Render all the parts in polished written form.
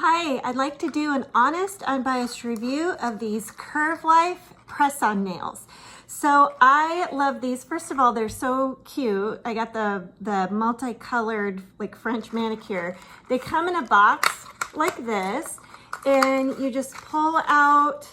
Hi, I'd like to do an honest, unbiased review of these Curve Life press-on nails. So I love these. First of all, they're so cute. I got the multicolored like French manicure. They come in a box like this, and you just pull out,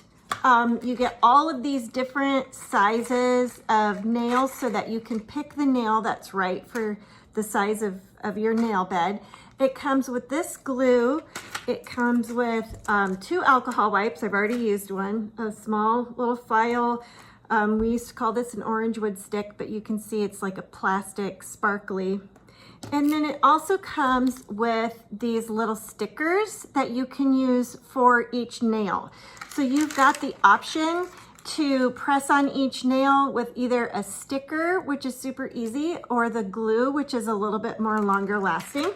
you get all of these different sizes of nails so that you can pick the nail that's right for the size of your nail bed. It comes with this glue. It comes with 2 alcohol wipes. I've already used one, a small little file. We used to call this an orange wood stick, but you can see it's like a plastic sparkly. And then it also comes with these little stickers that you can use for each nail. So you've got the option to press on each nail with either a sticker, which is super easy, or the glue, which is a little bit more longer lasting.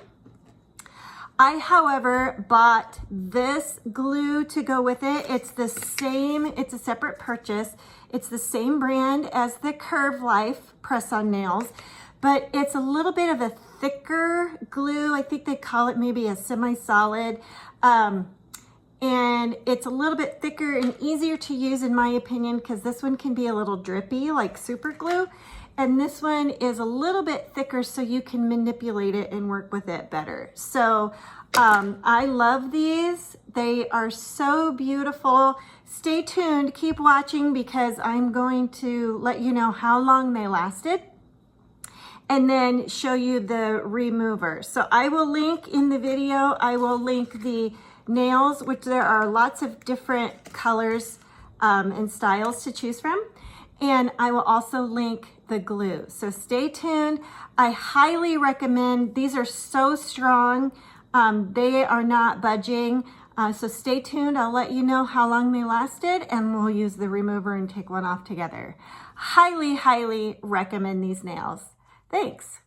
I, however, bought this glue to go with it. It's the same, it's a separate purchase. It's the same brand as the Curve Life press-on nails, but it's a little bit of a thicker glue. I think they call it maybe a semi-solid. And it's a little bit thicker and easier to use in my opinion, because this one can be a little drippy like super glue. And this one is a little bit thicker so you can manipulate it and work with it better. So I love these. They are so beautiful. Stay tuned, keep watching, because I'm going to let you know how long they lasted and then show you the remover. So I will link in the video, I will link the nails, which there are lots of different colors and styles to choose from. And I will also link the glue. So stay tuned. I highly recommend, these are so strong. They are not budging. So stay tuned. I'll let you know how long they lasted, and we'll use the remover and take one off together. Highly, highly recommend these nails. Thanks.